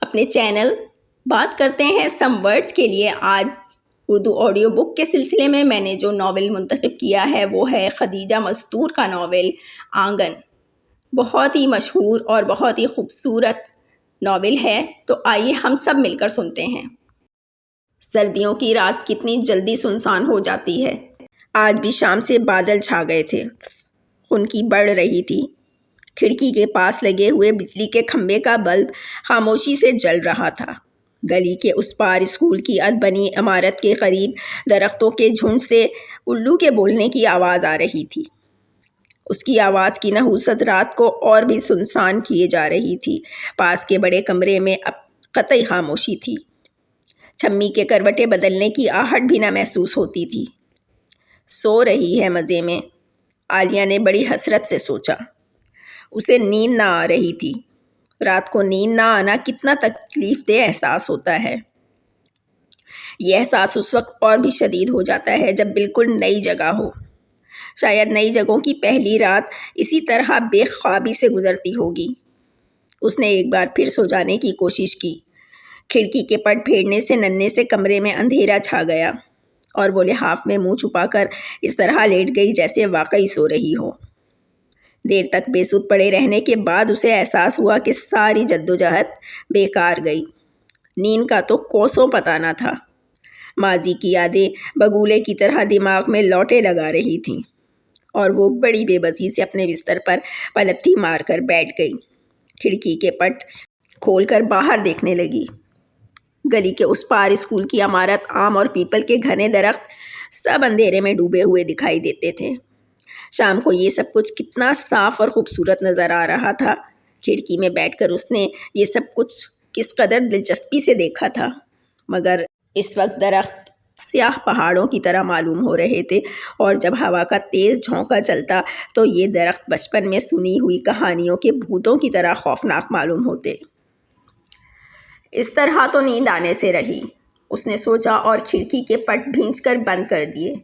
اپنے چینل بات کرتے ہیں سم ورڈز کے لیے آج اردو آڈیو بک کے سلسلے میں نے جو ناول منتخب کیا ہے وہ ہے خدیجہ مستور کا ناول آنگن۔ بہت ہی مشہور اور بہت ہی خوبصورت ناول ہے، تو آئیے ہم سب مل کر سنتے ہیں۔ سردیوں کی رات کتنی جلدی سنسان ہو جاتی ہے۔ آج بھی شام سے بادل چھا گئے تھے، خنکی بڑھ رہی تھی۔ کھڑکی کے پاس لگے ہوئے بجلی کے کھمبے کا بلب خاموشی سے جل رہا تھا۔ گلی کے اس پار اسکول کی اد بنی عمارت کے قریب درختوں کے جھنڈ سے الو کے بولنے کی آواز آ رہی تھی۔ اس کی آواز کی نحوست رات کو اور بھی سنسان کیے جا رہی تھی۔ پاس کے بڑے کمرے میں اب قطعی خاموشی تھی۔ چھمی کے کروٹیں بدلنے کی آہٹ بھی نہ محسوس ہوتی تھی۔ سو رہی ہے مزے میں، عالیہ نے بڑی حسرت سے سوچا۔ اسے نیند نہ آ رہی تھی۔ رات کو نیند نہ آنا کتنا تکلیف دہ احساس ہوتا ہے۔ یہ احساس اس وقت اور بھی شدید ہو جاتا ہے جب بالکل نئی جگہ ہو۔ شاید نئی جگہوں کی پہلی رات اسی طرح بے خوابی سے گزرتی ہوگی۔ اس نے ایک بار پھر سو جانے کی کوشش کی۔ کھڑکی کے پٹ پھیرنے سے ننھے سے کمرے میں اندھیرا چھا گیا اور وہ لحاف میں منہ چھپا کر اس طرح لیٹ گئی جیسے واقعی سو رہی ہو۔ دیر تک بے سود پڑے رہنے کے بعد اسے احساس ہوا کہ ساری جدوجہد بیکار گئی۔ نیند کا تو کوسوں پتہ نہ تھا۔ ماضی کی یادیں بگولے کی طرح دماغ میں لوٹے لگا رہی تھیں اور وہ بڑی بے بسی سے اپنے بستر پر پلتھی مار کر بیٹھ گئی۔ کھڑکی کے پٹ کھول کر باہر دیکھنے لگی۔ گلی کے اس پار اسکول کی عمارت، آم اور پیپل کے گھنے درخت سب اندھیرے میں ڈوبے ہوئے دکھائی دیتے تھے۔ شام کو یہ سب کچھ کتنا صاف اور خوبصورت نظر آ رہا تھا۔ کھڑکی میں بیٹھ کر اس نے یہ سب کچھ کس قدر دلچسپی سے دیکھا تھا، مگر اس وقت درخت سیاہ پہاڑوں کی طرح معلوم ہو رہے تھے اور جب ہوا کا تیز جھونکا چلتا تو یہ درخت بچپن میں سنی ہوئی کہانیوں کے بھوتوں کی طرح خوفناک معلوم ہوتے۔ اس طرح تو نیند آنے سے رہی، اس نے سوچا اور کھڑکی کے پٹ بھینچ کر بند کر دیے۔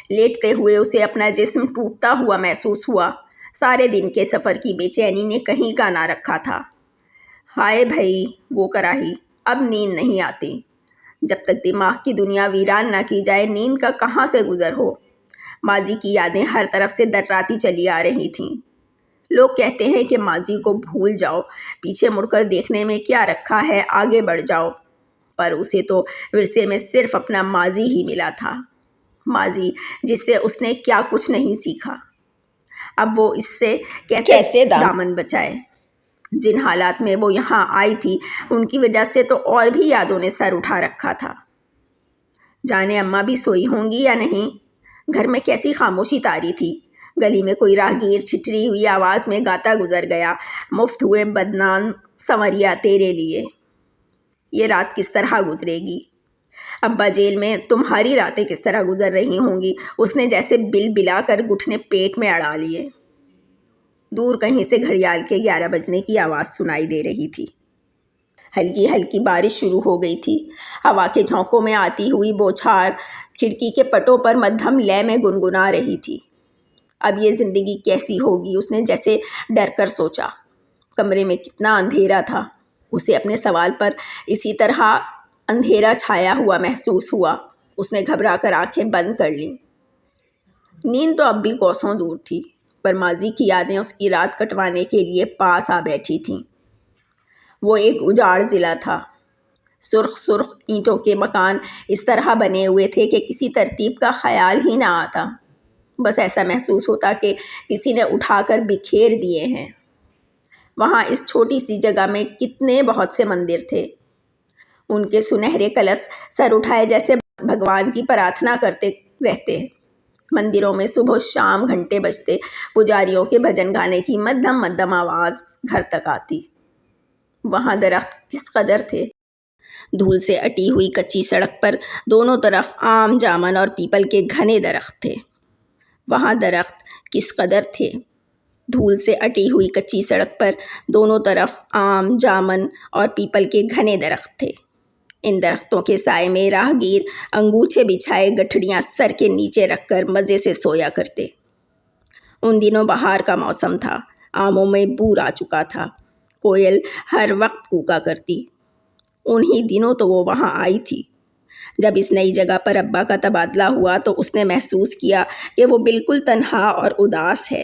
لیٹتے ہوئے اسے اپنا جسم ٹوٹتا ہوا محسوس ہوا۔ سارے دن کے سفر کی بے چینی نے کہیں کا نہ رکھا تھا۔ ہائے بھائی وہ کراہی، اب نیند نہیں آتی۔ جب تک دماغ کی دنیا ویران نہ کی جائے نیند کا کہاں سے گزر ہو۔ ماضی کی یادیں ہر طرف سے درراتی چلی آ رہی تھیں۔ لوگ کہتے ہیں کہ ماضی کو بھول جاؤ، پیچھے مڑ کر دیکھنے میں کیا رکھا ہے، آگے بڑھ جاؤ، پر اسے تو ورثے میں صرف اپنا ماضی ہی ملا تھا۔ ماضی جس سے اس نے کیا کچھ نہیں سیکھا۔ اب وہ اس سے کیسے دامن بچائے؟ جن حالات میں وہ یہاں آئی تھی ان کی وجہ سے تو اور بھی یادوں نے سر اٹھا رکھا تھا۔ جانے اماں بھی سوئی ہوں گی یا نہیں۔ گھر میں کیسی خاموشی طاری تھی۔ گلی میں کوئی راہگیر چھچری ہوئی آواز میں گاتا گزر گیا، مفت ہوئے بدنام سنوریا تیرے لیے۔ یہ رات کس طرح گزرے گی؟ ابا جیل میں تمہاری راتیں کس طرح گزر رہی ہوں گی؟ اس نے جیسے بل بلا کر گھٹنے پیٹ میں اڑا لیے۔ دور کہیں سے گھڑیال کے 11 بجنے کی آواز سنائی دے رہی تھی۔ ہلکی ہلکی بارش شروع ہو گئی تھی۔ ہوا کے جھونکوں میں آتی ہوئی بوچھار کھڑکی کے پٹوں پر مدھم لے میں گنگنا رہی تھی۔ اب یہ زندگی کیسی ہوگی؟ اس نے جیسے ڈر کر سوچا۔ کمرے میں کتنا اندھیرا تھا۔ اسے اپنے سوال پر اسی طرح اندھیرا چھایا ہوا محسوس ہوا۔ اس نے گھبرا کر آنکھیں بند کر لیں۔ نیند تو اب بھی کوسوں دور تھی، پر ماضی کی یادیں اس کی رات کٹوانے کے لیے پاس آ بیٹھی تھیں۔ وہ ایک اجاڑ ضلع تھا۔ سرخ سرخ اینٹوں کے مکان اس طرح بنے ہوئے تھے کہ کسی ترتیب کا خیال ہی نہ آتا۔ بس ایسا محسوس ہوتا کہ کسی نے اٹھا کر بکھیر دیے ہیں۔ وہاں اس چھوٹی سی جگہ میں کتنے بہت سے مندر تھے۔ ان کے سنہرے کلش سر اٹھائے جیسے بھگوان کی پرارتھنا کرتے رہتے۔ مندروں میں صبح و شام گھنٹے بجتے، پجاریوں کے بھجن گانے کی مدھم مدھم آواز گھر تک آتی۔ وہاں درخت کس قدر تھے۔ دھول سے اٹی ہوئی کچی سڑک پر دونوں طرف آم، جامن اور پیپل کے گھنے درخت تھے۔ وہاں درخت کس قدر تھے۔ دھول سے اٹی ہوئی کچی سڑک پر دونوں طرف آم، جامن اور پیپل کے گھنے درخت تھے۔ ان درختوں کے سائے میں راہگیر انگوچھے بچھائے گٹھڑیاں سر کے نیچے رکھ کر مزے سے سویا کرتے۔ ان دنوں بہار کا موسم تھا۔ آموں میں بور آ چکا تھا۔ کوئل ہر وقت کوکا کرتی۔ انہی دنوں تو وہ وہاں آئی تھی۔ جب اس نئی جگہ پر ابا کا تبادلہ ہوا تو اس نے محسوس کیا کہ وہ بالکل تنہا اور اداس ہے۔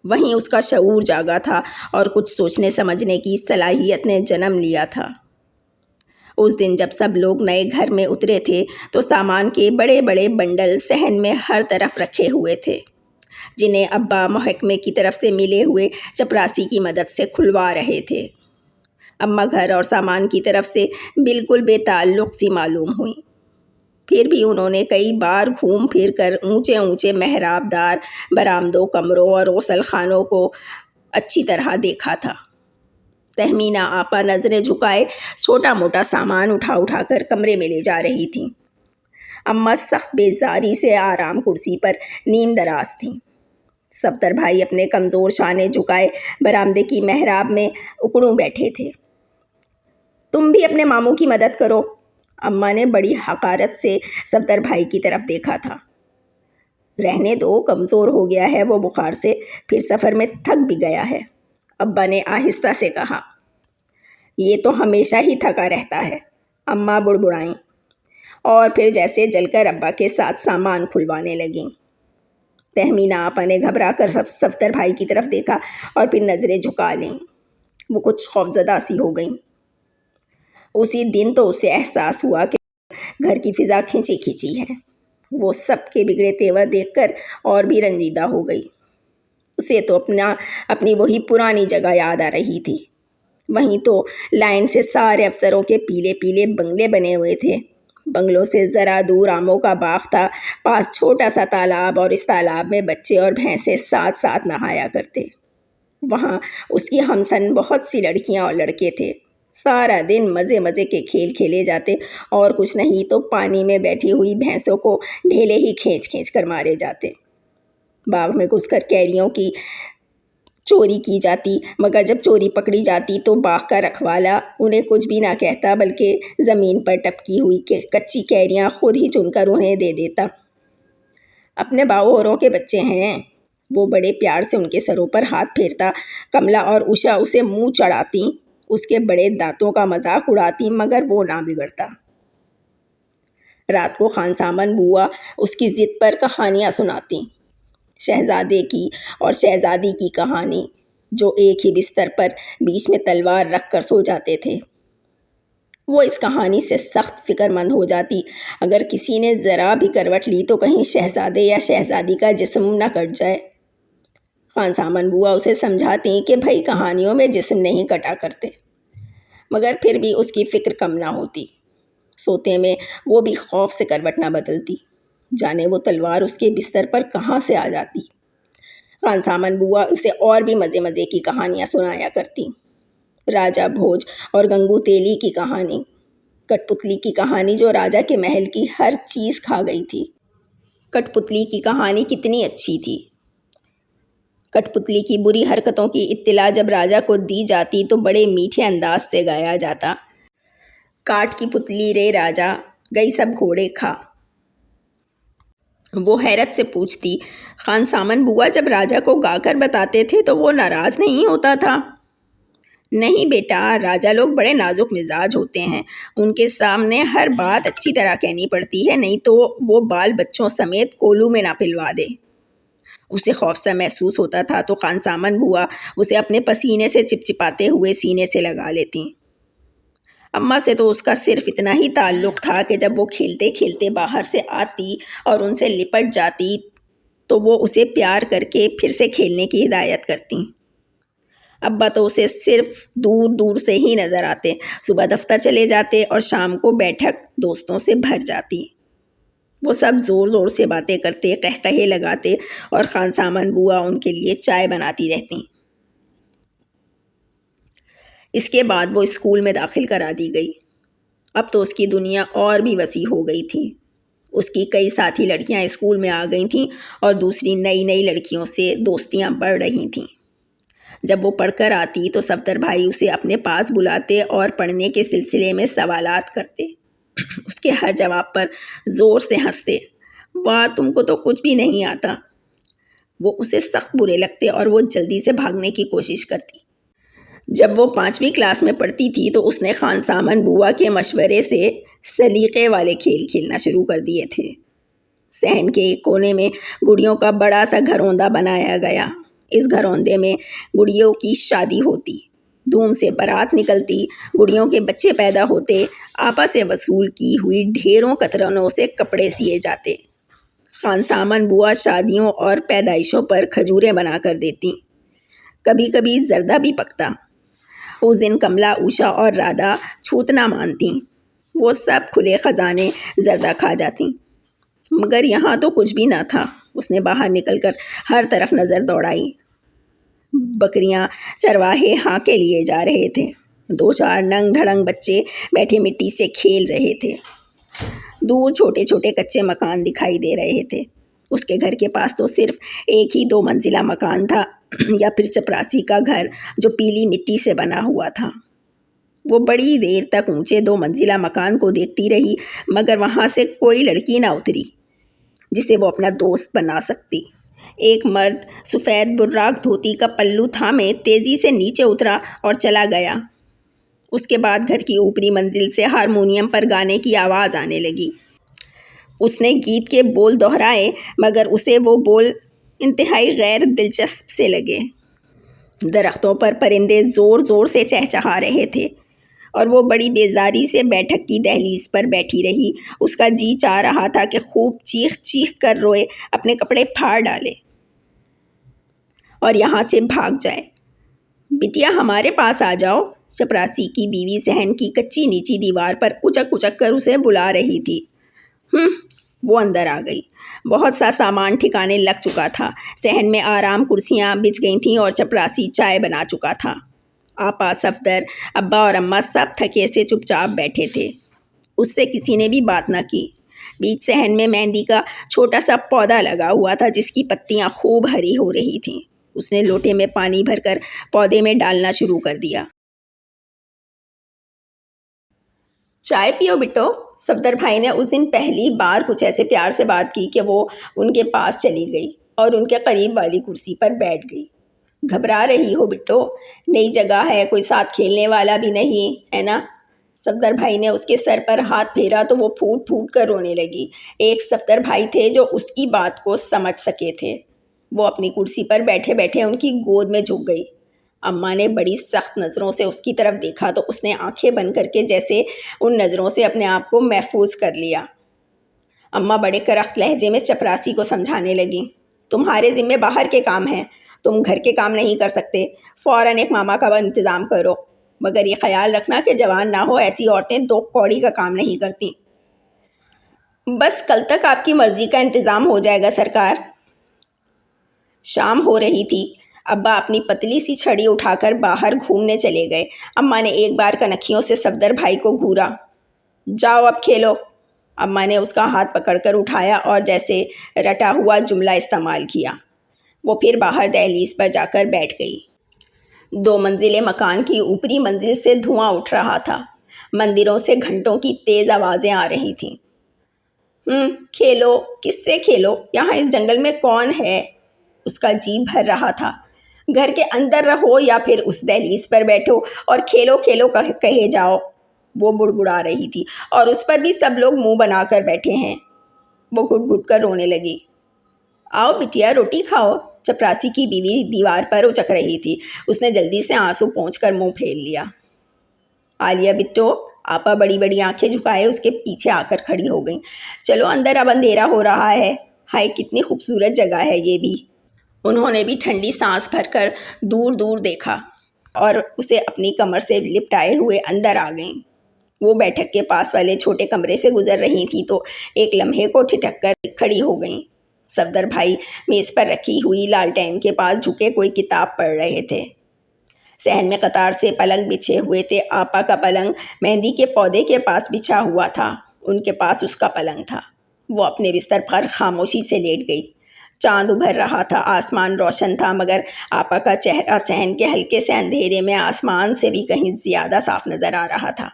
وہیں اس کا شعور جاگا تھا اور کچھ سوچنے سمجھنے کی صلاحیت نے جنم لیا تھا۔ اس دن جب سب لوگ نئے گھر میں اترے تھے تو سامان کے بڑے بڑے بنڈل صحن میں ہر طرف رکھے ہوئے تھے، جنہیں ابا محکمے کی طرف سے ملے ہوئے چپراسی کی مدد سے کھلوا رہے تھے۔ اماں گھر اور سامان کی طرف سے بالکل بے تعلق سی معلوم ہوئیں، پھر بھی انہوں نے کئی بار گھوم پھر کر اونچے اونچے محراب دار برآمدوں، کمروں اور غسل خانوں کو اچھی طرح دیکھا تھا۔ تہمینہ آپا نظریں جھکائے چھوٹا موٹا سامان اٹھا اٹھا کر کمرے میں لے جا رہی تھیں۔ اماں سخت بیزاری سے آرام کرسی پر نیم دراز تھیں۔ صفدر بھائی اپنے کمزور شانے جھکائے برآمدے کی محراب میں اکڑوں بیٹھے تھے۔ تم بھی اپنے ماموں کی مدد کرو، اماں نے بڑی حقارت سے صفدر بھائی کی طرف دیکھا تھا۔ رہنے دو، کمزور ہو گیا ہے وہ بخار سے، پھر سفر میں تھک بھی گیا ہے، ابا نے آہستہ سے کہا۔ یہ تو ہمیشہ ہی تھکا رہتا ہے، اماں بڑبڑائیں، اور پھر جیسے جل کر ابا کے ساتھ سامان کھلوانے لگیں۔ تہمینہ آپا نے گھبرا کر صفدر بھائی کی طرف دیکھا اور پھر نظریں جھکا لیں۔ وہ کچھ خوفزدہ سی ہو گئیں۔ اسی دن تو اسے احساس ہوا کہ گھر کی فضا کھینچی کھینچی ہے۔ وہ سب کے بگڑے تیور دیکھ کر اور بھی رنجیدہ ہو گئی۔ اسے تو اپنی وہی پرانی جگہ یاد آ رہی تھی۔ وہیں تو لائن سے سارے افسروں کے پیلے پیلے بنگلے بنے ہوئے تھے۔ بنگلوں سے ذرا دور آموں کا باغ تھا، پاس چھوٹا سا تالاب، اور اس تالاب میں بچے اور بھینسیں ساتھ ساتھ نہایا کرتے۔ وہاں اس کی ہمسن بہت سی لڑکیاں اور لڑکے تھے۔ سارا دن مزے مزے کے کھیل کھیلے جاتے اور کچھ نہیں تو پانی میں بیٹھی ہوئی بھینسوں کو ڈھیلے ہی کھینچ کھینچ کر مارے جاتے۔ باغ میں گھس کر کیریوں کی چوری کی جاتی، مگر جب چوری پکڑی جاتی تو باغ کا رکھوالا انہیں کچھ بھی نہ کہتا، بلکہ زمین پر ٹپکی ہوئی کچی کیریاں خود ہی چن کر انہیں دے دیتا۔ اپنے باوروں کے بچے ہیں، وہ بڑے پیار سے ان کے سروں پر ہاتھ پھیرتا۔ کملا اور اوشا اسے منہ چڑھاتی، اس کے بڑے دانتوں کا مذاق اڑاتی، مگر وہ نہ بگڑتا۔ رات کو خان سامن بوا اس کی ضد پر کہانیاں سناتی، شہزادے کی اور شہزادی کی کہانی، جو ایک ہی بستر پر بیچ میں تلوار رکھ کر سو جاتے تھے۔ وہ اس کہانی سے سخت فکر مند ہو جاتی، اگر کسی نے ذرا بھی کروٹ لی تو کہیں شہزادے یا شہزادی کا جسم نہ کٹ جائے۔ خان سامن بوا اسے سمجھاتی کہ بھائی کہانیوں میں جسم نہیں کٹا کرتے، مگر پھر بھی اس کی فکر کم نہ ہوتی۔ سوتے میں وہ بھی خوف سے کروٹ نہ بدلتی، جانے وہ تلوار اس کے بستر پر کہاں سے آ جاتی۔ خان سامن بوا اسے اور بھی مزے مزے کی کہانیاں سنایا کرتی۔ راجہ بھوج اور گنگو تیلی کی کہانی، کٹ پتلی کی کہانی جو راجہ کے محل کی ہر چیز کھا گئی تھی۔ کٹ پتلی کی کہانی کتنی اچھی تھی۔ کٹ پتلی کی بری حرکتوں کی اطلاع جب راجہ کو دی جاتی تو بڑے میٹھے انداز سے گایا جاتا، کاٹ کی پتلی رے راجہ، گئی سب گھوڑے کھا۔ وہ حیرت سے پوچھتی، خان سامن بوا جب راجہ کو گا کر بتاتے تھے تو وہ ناراض نہیں ہوتا تھا؟ نہیں بیٹا، راجہ لوگ بڑے نازک مزاج ہوتے ہیں، ان کے سامنے ہر بات اچھی طرح کہنی پڑتی ہے، نہیں تو وہ بال بچوں سمیت کولو میں نہ پلوا دے۔ اسے خوف سا محسوس ہوتا تھا تو خان سامن بوا اسے اپنے پسینے سے چپچپاتے ہوئے سینے سے لگا لیتی۔ اماں سے تو اس کا صرف اتنا ہی تعلق تھا کہ جب وہ کھیلتے کھیلتے باہر سے آتی اور ان سے لپٹ جاتی تو وہ اسے پیار کر کے پھر سے کھیلنے کی ہدایت کرتی۔ ابا تو اسے صرف دور دور سے ہی نظر آتے، صبح دفتر چلے جاتے اور شام کو بیٹھک دوستوں سے بھر جاتی۔ وہ سب زور زور سے باتیں کرتے، قہقہے لگاتے، اور خان سامن بوا ان کے لیے چائے بناتی رہتی۔ اس کے بعد وہ اسکول میں داخل کرا دی گئی۔ اب تو اس کی دنیا اور بھی وسیع ہو گئی تھی۔ اس کی کئی ساتھی لڑکیاں اسکول میں آ گئی تھیں اور دوسری نئی نئی لڑکیوں سے دوستیاں بڑھ رہی تھیں۔ جب وہ پڑھ کر آتی تو صفدر بھائی اسے اپنے پاس بلاتے اور پڑھنے کے سلسلے میں سوالات کرتے۔ اس کے ہر جواب پر زور سے ہنستے، واہ تم کو تو کچھ بھی نہیں آتا۔ وہ اسے سخت برے لگتے اور وہ جلدی سے بھاگنے کی کوشش کرتی۔ جب وہ 5ویں کلاس میں پڑھتی تھی تو اس نے خان سامان بوا کے مشورے سے سلیقے والے کھیل کھیلنا شروع کر دیے تھے۔ صحن کے ایک کونے میں گڑیوں کا بڑا سا گھروندہ بنایا گیا۔ اس گھروندے میں گڑیوں کی شادی ہوتی، دھوم سے بارات نکلتی، گڑیوں کے بچے پیدا ہوتے، آپا سے وصول کی ہوئی ڈھیروں قطرنوں سے کپڑے سیے جاتے۔ خان سامان بوا شادیوں اور پیدائشوں پر کھجوریں بنا کر دیتی، کبھی کبھی زردہ بھی پکتا۔ اس دن کملا، اوشا اور رادھا چھوت نہ مانتی، وہ سب کھلے خزانے زردہ کھا جاتی۔ مگر یہاں تو کچھ بھی نہ تھا۔ اس نے باہر نکل کر ہر طرف نظر دوڑائی۔ بکریاں چرواہے ہاں کے لیے جا رہے تھے، 2-4 ننگ دھڑنگ بچے بیٹھے مٹی سے کھیل رہے تھے، دور چھوٹے چھوٹے کچے مکان دکھائی دے رہے تھے۔ اس کے گھر کے پاس تو صرف ایک ہی 2 منزلہ مکان تھا، یا پھر چپراسی کا گھر جو پیلی مٹی سے بنا ہوا تھا۔ وہ بڑی دیر تک اونچے 2 منزلہ مکان کو دیکھتی رہی، مگر وہاں سے کوئی لڑکی نہ اتری جسے وہ اپنا دوست بنا سکتی۔ ایک مرد سفید براق دھوتی کا پلو تھامے تیزی سے نیچے اترا اور چلا گیا۔ اس کے بعد گھر کی اوپری منزل سے ہارمونیم پر گانے کی آواز آنے لگی۔ اس نے گیت کے بول دہرائے، مگر اسے وہ بول انتہائی غیر دلچسپ سے لگے۔ درختوں پر پرندے زور زور سے چہچہا رہے تھے، اور وہ بڑی بیزاری سے بیٹھک کی دہلیز پر بیٹھی رہی۔ اس کا جی چاہ رہا تھا کہ خوب چیخ چیخ کر روئے، اپنے کپڑے پھاڑ ڈالے اور یہاں سے بھاگ جائے۔ بٹیا ہمارے پاس آ جاؤ، چپراسی کی بیوی صحن کی کچی نیچی دیوار پر اچک اچک کر اسے بلا رہی تھی۔ وہ اندر آ گئی۔ بہت سا سامان ٹھکانے لگ چکا تھا، صحن میں آرام کرسیاں بچھ گئی تھیں اور چپراسی چائے بنا چکا تھا۔ آپا، صفدر، ابا اور اماں سب تھکے سے چپ چاپ بیٹھے تھے۔ اس سے کسی نے بھی بات نہ کی۔ بیچ صحن میں مہندی کا چھوٹا سا پودا لگا ہوا تھا جس کی پتیاں خوب ہری ہو رہی تھیں۔ اس نے لوٹے میں پانی بھر کر پودے میں ڈالنا شروع کر دیا۔ چائے پیو بٹو، صفدر بھائی نے اس دن پہلی بار کچھ ایسے پیار سے بات کی کہ وہ ان کے پاس چلی گئی اور ان کے قریب والی کرسی پر بیٹھ گئی۔ گھبرا رہی ہو بٹو؟ نئی جگہ ہے، کوئی ساتھ کھیلنے والا بھی نہیں ہے نا؟ صفدر بھائی نے اس کے سر پر ہاتھ پھیرا تو وہ پھوٹ پھوٹ کر رونے لگی۔ ایک صفدر بھائی تھے جو اس کی بات کو سمجھ سکے تھے۔ وہ اپنی کرسی پر بیٹھے بیٹھے ان کی گود میں جھک گئی۔ اماں نے بڑی سخت نظروں سے اس کی طرف دیکھا تو اس نے آنکھیں بند کر کے جیسے ان نظروں سے اپنے آپ کو محفوظ کر لیا۔ اماں بڑے کرخت لہجے میں چپراسی کو سمجھانے لگیں، تمہارے ذمے باہر کے کام ہیں، تم گھر کے کام نہیں کر سکتے، فوراً ایک ماما کا انتظام کرو، مگر یہ خیال رکھنا کہ جوان نہ ہو، ایسی عورتیں 2 کوڑی کا کام نہیں کرتی۔ بس کل تک آپ کی مرضی کا انتظام ہو جائے گا سرکار۔ شام ہو رہی تھی۔ ابا اپنی پتلی سی چھڑی اٹھا کر باہر گھومنے چلے گئے۔ اماں نے ایک بار کنکھیوں سے صفدر بھائی کو گھورا۔ جاؤ اب کھیلو۔ اماں نے اس کا ہاتھ پکڑ کر اٹھایا اور جیسے رٹا ہوا جملہ استعمال کیا۔ وہ پھر باہر دہلیز پر جا کر بیٹھ گئی۔ 2 منزلے مکان کی اوپری منزل سے دھواں اٹھ رہا تھا، مندروں سے گھنٹوں کی تیز آوازیں آ رہی تھیں۔ کھیلو، کس سے کھیلو؟ یہاں اس جنگل میں کون ہے؟ اس کا جی بھر رہا تھا۔ گھر کے اندر رہو یا پھر اس دہلیز پر بیٹھو اور کھیلو کھیلو کہے جاؤ۔ وہ بڑبڑا رہی تھی، اور اس پر بھی سب لوگ منہ بنا کر بیٹھے ہیں۔ وہ گھٹ گھٹ کر رونے لگی۔ آؤ بٹیا روٹی کھاؤ، چپراسی کی بیوی دیوار پر اچک رہی تھی۔ اس نے جلدی سے آنسو پونچھ کر منہ پھیر لیا۔ عالیہ بٹو، آپا بڑی بڑی آنکھیں جھکائے اس کے پیچھے آ کر کھڑی ہو گئیں۔ چلو اندر، اب اندھیرا ہو رہا ہے۔ ہائے کتنی خوبصورت جگہ ہے یہ بھی۔ انہوں نے بھی ٹھنڈی سانس بھر کر دور دور دیکھا اور اسے اپنی کمر سے لپٹائے ہوئے اندر آ گئیں۔ وہ بیٹھک کے پاس والے چھوٹے کمرے سے گزر رہی تھیں تو ایک لمحے کو ٹھٹک کر کھڑی ہو گئیں۔ صفدر بھائی میز پر رکھی ہوئی لالٹین کے پاس جھکے کوئی کتاب پڑھ رہے تھے۔ صحن میں قطار سے پلنگ بچھے ہوئے تھے۔ آپا کا پلنگ مہندی کے پودے کے پاس بچھا ہوا تھا، ان کے پاس اس کا پلنگ تھا۔ وہ اپنے بستر پر خاموشی سے لیٹ گئی۔ چاند ابھر رہا تھا، آسمان روشن تھا، مگر آپا کا چہرہ صحن کے ہلکے سے اندھیرے میں آسمان سے بھی کہیں زیادہ صاف نظر آ رہا تھا۔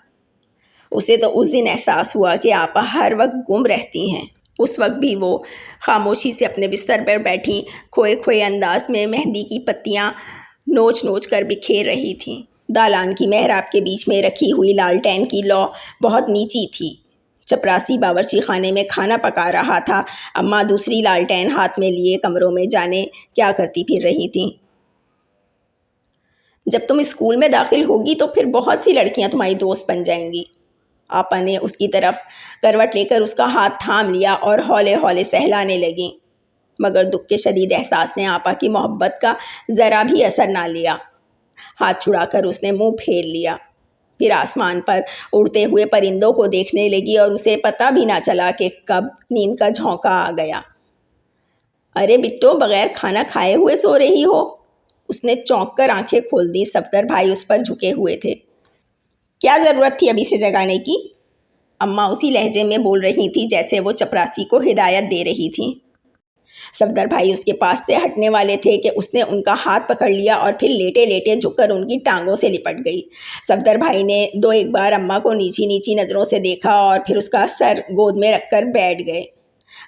اسے تو اس دن احساس ہوا کہ آپا ہر وقت گم رہتی ہیں۔ اس وقت بھی وہ خاموشی سے اپنے بستر پر بیٹھی کھوئے کھوئے انداز میں مہندی کی پتیاں نوچ نوچ کر بکھیر رہی تھیں۔ دالان کی محراب کے بیچ میں رکھی ہوئی لالٹین کی لو بہت نیچی تھی۔ چپراسی باورچی خانے میں کھانا پکا رہا تھا۔ اماں دوسری لالٹین ہاتھ میں لیے کمروں میں جانے کیا کرتی پھر رہی تھیں۔ جب تم اسکول میں داخل ہوگی تو پھر بہت سی لڑکیاں تمہاری دوست بن جائیں گی۔ آپا نے اس کی طرف کروٹ لے کر اس کا ہاتھ تھام لیا اور ہولے ہولے سہلانے لگیں، مگر دکھ کے شدید احساس نے آپا کی محبت کا ذرا بھی اثر نہ لیا۔ ہاتھ چھڑا کر اس نے منہ پھیر لیا، پھر آسمان پر اڑتے ہوئے پرندوں کو دیکھنے لگی اور اسے پتہ بھی نہ چلا کہ کب نیند کا جھونکا آ گیا۔ ارے بٹو، بغیر کھانا کھائے ہوئے سو رہی ہو؟ اس نے چونک کر آنکھیں کھول دی۔ صفدر بھائی اس پر جھکے ہوئے تھے۔ کیا ضرورت تھی ابھی سے جگانے کی؟ اماں اسی لہجے میں بول رہی تھی جیسے وہ چپراسی کو ہدایت دے رہی تھیں۔ صفدر بھائی اس کے پاس سے ہٹنے والے تھے کہ اس نے ان کا ہاتھ پکڑ لیا اور پھر لیٹے لیٹے جھک کر ان کی ٹانگوں سے لپٹ گئی۔ صفدر بھائی نے دو ایک بار اماں کو نیچی نیچی نظروں سے دیکھا اور پھر اس کا سر گود میں رکھ کر بیٹھ گئے۔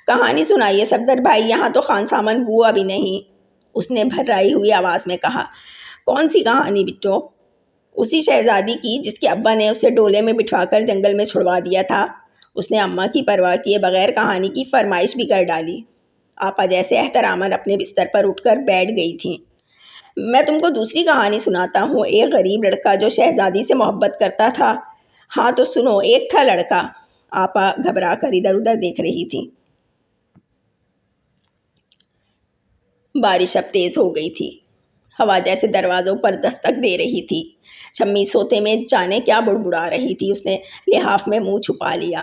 کہانی سنائیے صفدر بھائی، یہاں تو خان سامان بوا بھی نہیں، اس نے بھرائی ہوئی آواز میں کہا۔ کون سی کہانی بٹو؟ اسی شہزادی کی جس کے ابا نے اسے ڈولے میں بٹھوا کر جنگل میں چھڑوا دیا تھا۔ اس نے اماں کی پرواہ کیے بغیر کہانی کی فرمائش بھی کر ڈالی۔ آپا جیسے احتراماً اپنے بستر پر اٹھ کر بیٹھ گئی تھیں۔ میں تم کو دوسری کہانی سناتا ہوں، ایک غریب لڑکا جو شہزادی سے محبت کرتا تھا۔ ہاں تو سنو، ایک تھا لڑکا۔ آپا گھبرا کر ادھر ادھر دیکھ رہی تھی۔ بارش اب تیز ہو گئی تھی، ہوا جیسے دروازوں پر دستک دے رہی تھی۔ شمی سوتے میں جانے کیا بڑبڑا رہی تھی، اس نے لحاف میں منہ چھپا لیا۔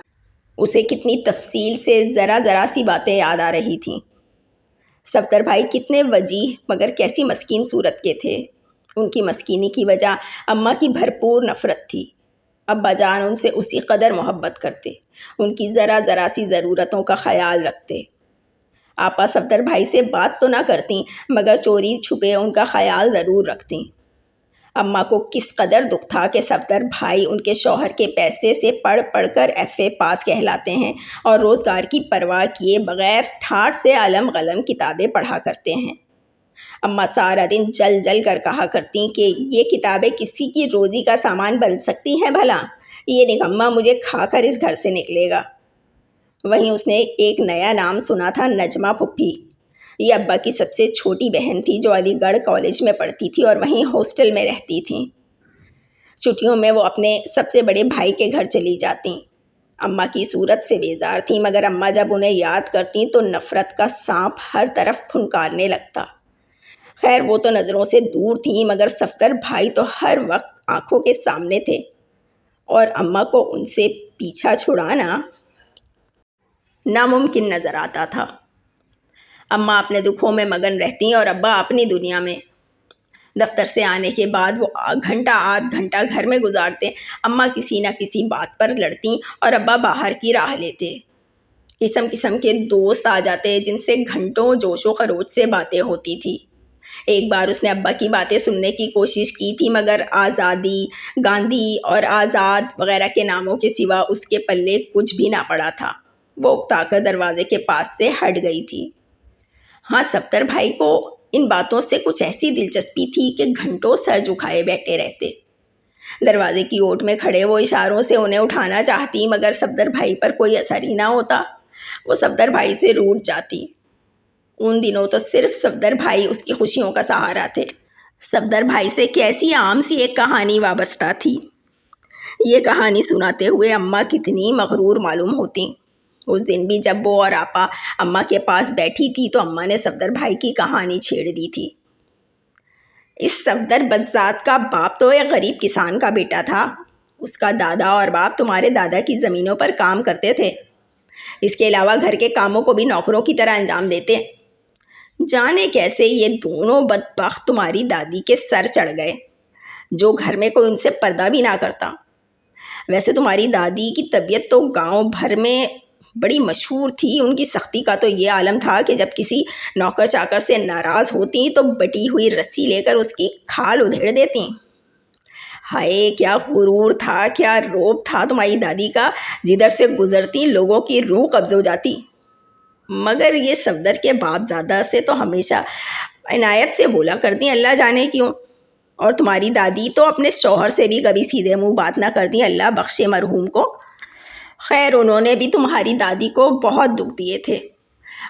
اسے کتنی تفصیل سے ذرا ذرا سی باتیں یاد آ رہی تھیں۔ صفدر بھائی کتنے وجیح مگر کیسی مسکین صورت کے تھے۔ ان کی مسکینی کی وجہ اماں کی بھرپور نفرت تھی۔ ابا جان ان سے اسی قدر محبت کرتے، ان کی ذرا ذرا سی ضرورتوں کا خیال رکھتے۔ آپا صفدر بھائی سے بات تو نہ کرتیں مگر چوری چھپے ان کا خیال ضرور رکھتیں۔ اماں کو کس قدر دکھ تھا کہ صفدر بھائی ان کے شوہر کے پیسے سے پڑھ پڑھ کر FA پاس کہلاتے ہیں اور روزگار کی پرواہ کیے بغیر ٹھاٹھ سے علم غلم کتابیں پڑھا کرتے ہیں۔ اماں سارا دن جل جل کر کہا کرتی کہ یہ کتابیں کسی کی روزی کا سامان بن سکتی ہیں بھلا؟ یہ نکما مجھے کھا کر اس گھر سے نکلے گا۔ وہیں اس نے ایک نیا نام سنا تھا، نجمہ پھپھی۔ یہ ابا کی سب سے چھوٹی بہن تھی جو علی گڑھ کالج میں پڑھتی تھی اور وہیں ہاسٹل میں رہتی تھیں۔ چھٹیوں میں وہ اپنے سب سے بڑے بھائی کے گھر چلی جاتیں۔ اماں کی صورت سے بیزار تھیں مگر اماں جب انہیں یاد کرتیں تو نفرت کا سانپ ہر طرف پھنکارنے لگتا۔ خیر وہ تو نظروں سے دور تھیں مگر صفدر بھائی تو ہر وقت آنکھوں کے سامنے تھے اور اماں کو ان سے پیچھا چھڑانا ناممکن نظر آتا تھا۔ اماں اپنے دکھوں میں مگن رہتیں اور ابا اپنی دنیا میں۔ دفتر سے آنے کے بعد وہ گھنٹہ آدھ گھنٹہ گھر میں گزارتے۔ اماں کسی نہ کسی بات پر لڑتیں اور ابا باہر کی راہ لیتے۔ قسم قسم کے دوست آ جاتے جن سے گھنٹوں جوش و خروش سے باتیں ہوتی تھی۔ ایک بار اس نے ابا کی باتیں سننے کی کوشش کی تھی مگر آزادی، گاندھی اور آزاد وغیرہ کے ناموں کے سوا اس کے پلے کچھ بھی نہ پڑا تھا۔ وہ اکتا کر دروازے کے پاس سے ہٹ گئی تھی۔ ہاں صفدر بھائی کو ان باتوں سے کچھ ایسی دلچسپی تھی کہ گھنٹوں سر جھکائے بیٹھے رہتے۔ دروازے کی اوٹ میں کھڑے وہ اشاروں سے انہیں اٹھانا چاہتی مگر صفدر بھائی پر کوئی اثر ہی نہ ہوتا۔ وہ صفدر بھائی سے روٹھ جاتی۔ ان دنوں تو صرف صفدر بھائی اس کی خوشیوں کا سہارا تھے۔ صفدر بھائی سے کیسی عام سی ایک کہانی وابستہ تھی۔ یہ کہانی سناتے ہوئے اماں کتنی مغرور معلوم ہوتیں۔ اس دن بھی جب وہ اور آپا اماں کے پاس بیٹھی تھی تو اماں نے صفدر بھائی کی کہانی چھیڑ دی تھی۔ اس صفدر بدذات کا باپ تو ایک غریب کسان کا بیٹا تھا۔ اس کا دادا اور باپ تمہارے دادا کی زمینوں پر کام کرتے تھے۔ اس کے علاوہ گھر کے کاموں کو بھی نوکروں کی طرح انجام دیتے۔ جانے کیسے یہ دونوں بدبخت تمہاری دادی کے سر چڑھ گئے جو گھر میں کوئی ان سے پردہ بھی نہ کرتا۔ ویسے تمہاری دادی کی طبیعت تو گاؤں بھر میں بڑی مشہور تھی۔ ان کی سختی کا تو یہ عالم تھا کہ جب کسی نوکر چاکر سے ناراض ہوتی تو بٹی ہوئی رسی لے کر اس کی کھال ادھیڑ دیتی۔ ہائے کیا غرور تھا، کیا روب تھا تمہاری دادی کا، جدھر سے گزرتی لوگوں کی روح قبض ہو جاتی۔ مگر یہ صفدر کے باپ زادہ سے تو ہمیشہ عنایت سے بولا کرتی، اللہ جانے کیوں۔ اور تمہاری دادی تو اپنے شوہر سے بھی کبھی سیدھے منہ بات نہ کرتی، اللہ بخشے مرحوم کو۔ خیر انہوں نے بھی تمہاری دادی کو بہت دکھ دیے تھے۔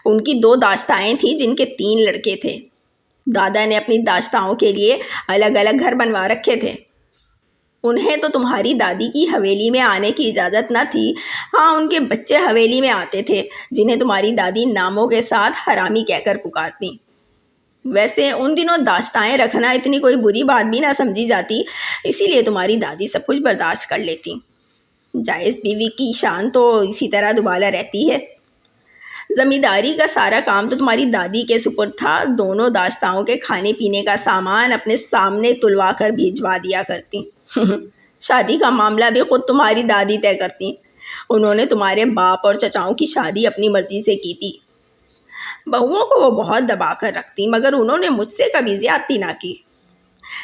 ان کی 2 داشتائیں تھیں جن کے 3 لڑکے تھے۔ دادا نے اپنی داشتاؤں کے لیے الگ الگ گھر بنوا رکھے تھے۔ انہیں تو تمہاری دادی کی حویلی میں آنے کی اجازت نہ تھی، ہاں ان کے بچے حویلی میں آتے تھے جنہیں تمہاری دادی ناموں کے ساتھ حرامی کہہ کر پکارتی۔ ویسے ان دنوں داشتائیں رکھنا اتنی کوئی بری بات بھی نہ سمجھی جاتی، اسی لیے تمہاری دادی سب کچھ برداشت کر لیتی۔ جائز بیوی کی شان تو اسی طرح دوبالا رہتی ہے۔ زمینداری کا سارا کام تو تمہاری دادی کے سپرد تھا، دونوں داشتاؤں کے کھانے پینے کا سامان اپنے سامنے تلوا کر بھیجوا دیا کرتی۔ شادی کا معاملہ بھی خود تمہاری دادی طے کرتی۔ انہوں نے تمہارے باپ اور چچاؤں کی شادی اپنی مرضی سے کی تھی۔ بہوؤں کو وہ بہت دبا کر رکھتی، مگر انہوں نے مجھ سے کبھی زیادتی نہ کی۔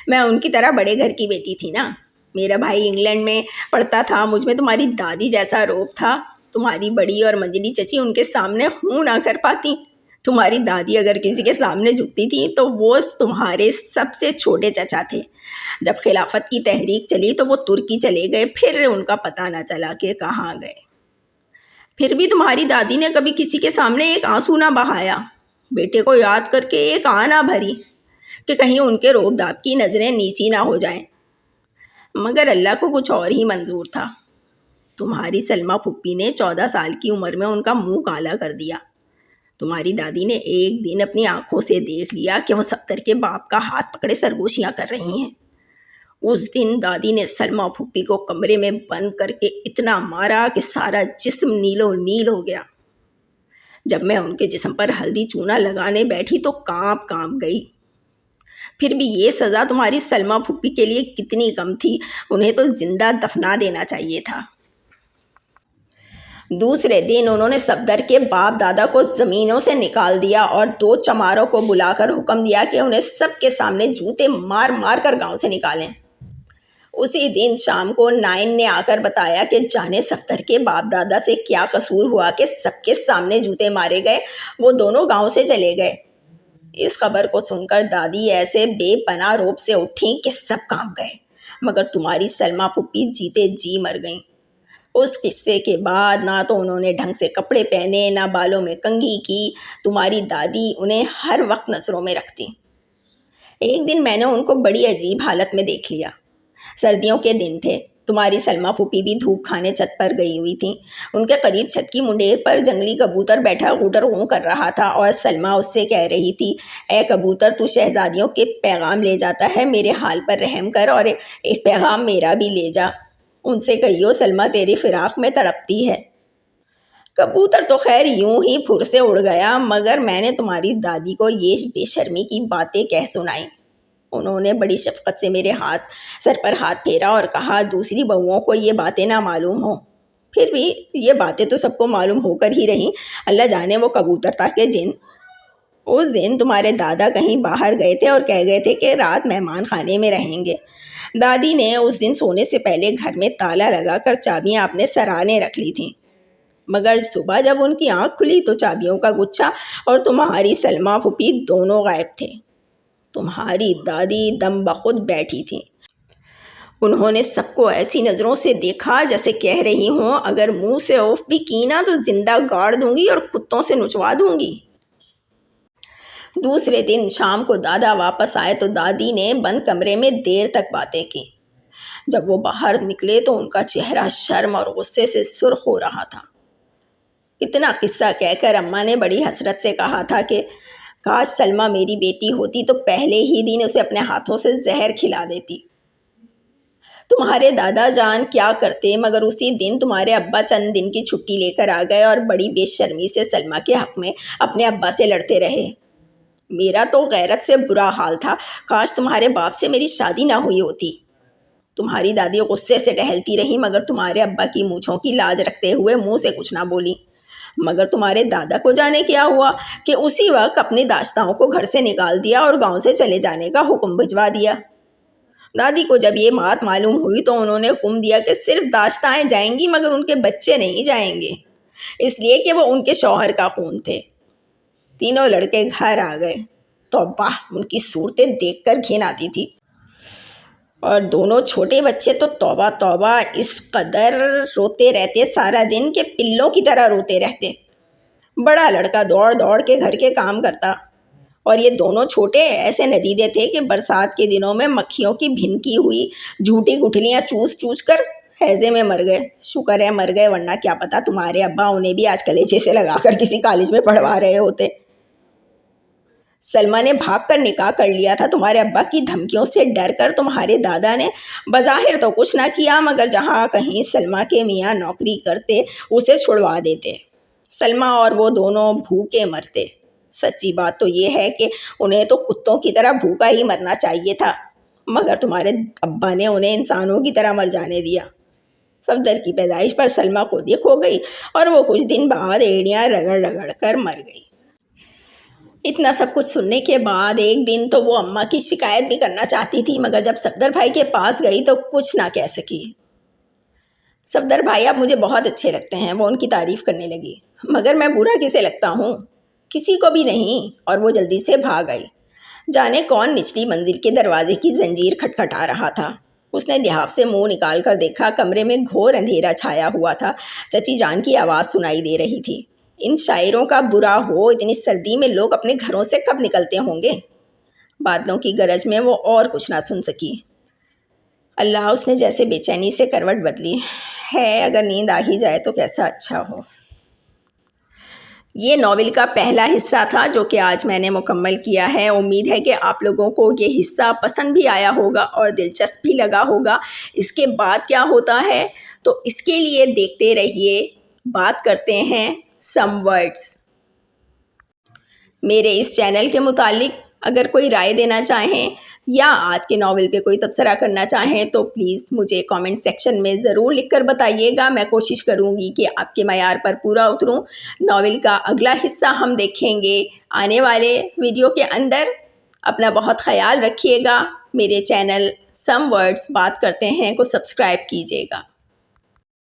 میں ان کی طرح بڑے گھر کی بیٹی تھی نا، میرا بھائی انگلینڈ میں پڑھتا تھا، مجھ میں تمہاری دادی جیسا روب تھا۔ تمہاری بڑی اور منجلی چچی ان کے سامنے ہوں نہ کر پاتی۔ تمہاری دادی اگر کسی کے سامنے جھکتی تھی تو وہ تمہارے سب سے چھوٹے چچا تھے۔ جب خلافت کی تحریک چلی تو وہ ترکی چلے گئے، پھر ان کا پتہ نہ چلا کہ کہاں گئے۔ پھر بھی تمہاری دادی نے کبھی کسی کے سامنے ایک آنسو نہ بہایا، بیٹے کو یاد کر کے ایک آہ نہ بھری کہ کہیں ان کے روب داب کی نظریں نیچی نہ ہو جائیں۔ مگر اللہ کو کچھ اور ہی منظور تھا۔ تمہاری سلمیٰ پھپھی نے 14 سال کی عمر میں ان کا منہ کالا کر دیا۔ تمہاری دادی نے ایک دن اپنی آنکھوں سے دیکھ لیا کہ وہ 70 کے باپ کا ہاتھ پکڑے سرگوشیاں کر رہی ہیں۔ اس دن دادی نے سلمیٰ پھپھی کو کمرے میں بند کر کے اتنا مارا کہ سارا جسم نیلو نیل ہو گیا۔ جب میں ان کے جسم پر ہلدی چونا لگانے بیٹھی تو کانپ گئی۔ پھر بھی یہ سزا تمہاری سلمیٰ پھپھی کے لیے کتنی کم تھی، انہیں تو زندہ دفنا دینا چاہیے تھا۔ دوسرے دن انہوں نے صفدر کے باپ دادا کو زمینوں سے نکال دیا اور 2 چماروں کو بلا کر حکم دیا کہ انہیں سب کے سامنے جوتے مار مار کر گاؤں سے نکالیں۔ اسی دن شام کو نائن نے آ کر بتایا کہ جانے صفدر کے باپ دادا سے کیا قصور ہوا کہ سب کے سامنے جوتے مارے گئے، وہ دونوں گاؤں سے چلے گئے۔ اس خبر کو سن کر دادی ایسے بے پناہ روب سے اٹھیں کہ سب کانپ گئے، مگر تمہاری سلمیٰ پھپھی جیتے جی مر گئیں۔ اس قصے کے بعد نہ تو انہوں نے ڈھنگ سے کپڑے پہنے، نہ بالوں میں کنگھی کی۔ تمہاری دادی انہیں ہر وقت نظروں میں رکھتی۔ ایک دن میں نے ان کو بڑی عجیب حالت میں دیکھ لیا۔ سردیوں کے دن تھے، تمہاری سلمیٰ پھپھی بھی دھوپ کھانے چھت پر گئی ہوئی تھیں۔ ان کے قریب چھت کی منڈیر پر جنگلی کبوتر بیٹھا غٹر غوں کر رہا تھا اور سلمیٰ اس سے کہہ رہی تھی، اے کبوتر، تو شہزادیوں کے پیغام لے جاتا ہے، میرے حال پر رحم کر اور ایک پیغام میرا بھی لے جا، ان سے کہیو سلمیٰ تیری فراق میں تڑپتی ہے۔ کبوتر تو خیر یوں ہی پھر سے اڑ گیا، مگر میں نے تمہاری دادی کو یہ بے شرمی کی باتیں کہہ سنائیں۔ انہوں نے بڑی شفقت سے میرے سر پر ہاتھ پھیرا اور کہا، دوسری بہوؤں کو یہ باتیں نہ معلوم ہوں، پھر بھی یہ باتیں تو سب کو معلوم ہو کر ہی رہیں، اللہ جانے وہ کبوتر تھا کہ جن۔ اس دن تمہارے دادا کہیں باہر گئے تھے اور کہہ گئے تھے کہ رات مہمان خانے میں رہیں گے۔ دادی نے اس دن سونے سے پہلے گھر میں تالا لگا کر چابیاں اپنے سرانے رکھ لی تھیں، مگر صبح جب ان کی آنکھ کھلی تو چابیوں کا گچھا اور تمہاری سلمیٰ پھپھی دونوں غائب تھے۔ تمہاری دادی دم بخود بیٹھی تھی۔ انہوں نے سب کو ایسی نظروں سے دیکھا جیسے کہہ رہی ہوں، اگر منہ سے اوف بھی کی نا تو زندہ گاڑ دوں گی اور کتوں سے نچوا دوں گی۔ دوسرے دن شام کو دادا واپس آئے تو دادی نے بند کمرے میں دیر تک باتیں کی۔ جب وہ باہر نکلے تو ان کا چہرہ شرم اور غصے سے سرخ ہو رہا تھا۔ اتنا قصہ کہہ کر اماں نے بڑی حسرت سے کہا تھا کہ کاش سلمیٰ میری بیٹی ہوتی تو پہلے ہی دن اسے اپنے ہاتھوں سے زہر کھلا دیتی۔ تمہارے دادا جان کیا کرتے، مگر اسی دن تمہارے ابا چند دن کی چھٹی لے کر آ گئے اور بڑی بے شرمی سے سلمیٰ کے حق میں اپنے ابا سے لڑتے رہے۔ میرا تو غیرت سے برا حال تھا، کاش تمہارے باپ سے میری شادی نہ ہوئی ہوتی۔ تمہاری دادی غصے سے ٹہلتی رہی، مگر تمہارے ابا کی مونچھوں کی لاج رکھتے ہوئے منہ سے کچھ نہ بولی۔ مگر تمہارے دادا کو جانے کیا ہوا کہ اسی وقت اپنی داشتاؤں کو گھر سے نکال دیا اور گاؤں سے چلے جانے کا حکم بھجوا دیا۔ دادی کو جب یہ بات معلوم ہوئی تو انہوں نے حکم دیا کہ صرف داشتائیں جائیں گی مگر ان کے بچے نہیں جائیں گے، اس لیے کہ وہ ان کے شوہر کا خون تھے۔ تینوں لڑکے گھر آ گئے۔ توبہ، ان کی صورتیں دیکھ کر گھن آتی تھی۔ اور دونوں چھوٹے بچے تو توبہ توبہ اس قدر روتے رہتے سارا دن کہ پلوں کی طرح روتے رہتے۔ بڑا لڑکا دوڑ دوڑ کے گھر کے کام کرتا، اور یہ دونوں چھوٹے ایسے ندیدے تھے کہ برسات کے دنوں میں مکھیوں کی بھنکی ہوئی جھوٹی گٹھلیاں چوس چوس کر ہیضے میں مر گئے۔ شکر ہے مر گئے، ورنہ کیا پتا تمہارے ابا انہیں بھی آج کلیجے سے لگا کر کسی کالج میں پڑھوا رہے ہوتے۔ سلمیٰ نے بھاگ کر نکاح کر لیا تھا تمہارے ابا کی دھمکیوں سے ڈر کر۔ تمہارے دادا نے بظاہر تو کچھ نہ کیا، مگر جہاں کہیں سلمیٰ کے میاں نوکری کرتے اسے چھڑوا دیتے۔ سلمیٰ اور وہ دونوں بھوکے مرتے۔ سچی بات تو یہ ہے کہ انہیں تو کتوں کی طرح بھوکا ہی مرنا چاہیے تھا، مگر تمہارے ابا نے انہیں انسانوں کی طرح مر جانے دیا۔ صفدر کی پیدائش پر سلمیٰ خود ہی کھو گئی، اور وہ کچھ دن بعد ایڑیاں رگڑ رگڑ کر مر گئی۔ اتنا سب کچھ سننے کے بعد ایک دن تو وہ اماں کی شکایت بھی کرنا چاہتی تھی، مگر جب صفدر بھائی کے پاس گئی تو کچھ نہ کہہ سکی۔ صفدر بھائی آپ مجھے بہت اچھے لگتے ہیں، وہ ان کی تعریف کرنے لگی، مگر میں برا کسے لگتا ہوں؟ کسی کو بھی نہیں۔ اور وہ جلدی سے بھاگ آئی۔ جانے کون نچلی منزل کے دروازے کی زنجیر کھٹکھٹا رہا تھا۔ اس نے لحاف سے منہ نکال کر دیکھا، کمرے میں گھور اندھیرا چھایا ہوا تھا۔ چچی جان کی آواز سنائی دے رہی تھی۔ ان شاعروں کا برا ہو، اتنی سردی میں لوگ اپنے گھروں سے کب نکلتے ہوں گے؟ بادلوں کی گرج میں وہ اور کچھ نہ سن سکی۔ اللہ، اس نے جیسے بے چینی سے کروٹ بدلی ہے، اگر نیند آ ہی جائے تو کیسا اچھا ہو۔ یہ ناول کا پہلا حصہ تھا جو کہ آج میں نے مکمل کیا ہے۔ امید ہے کہ آپ لوگوں کو یہ حصہ پسند بھی آیا ہوگا اور دلچسپ بھی لگا ہوگا۔ اس کے بعد کیا ہوتا ہے تو اس کے لیے دیکھتے رہیے۔ بات کرتے ہیں سم ورڈز۔ میرے اس چینل کے متعلق اگر کوئی رائے دینا چاہیں یا آج کے ناول پہ کوئی تبصرہ کرنا چاہیں تو پلیز مجھے کامنٹ سیکشن میں ضرور لکھ کر بتائیے گا۔ میں کوشش کروں گی کہ آپ کے معیار پر پورا اتروں۔ ناول کا اگلا حصہ ہم دیکھیں گے آنے والے ویڈیو کے اندر۔ اپنا بہت خیال رکھیے گا۔ میرے چینل سم ورڈز بات کرتے ہیں کو سبسکرائب کیجیے گا۔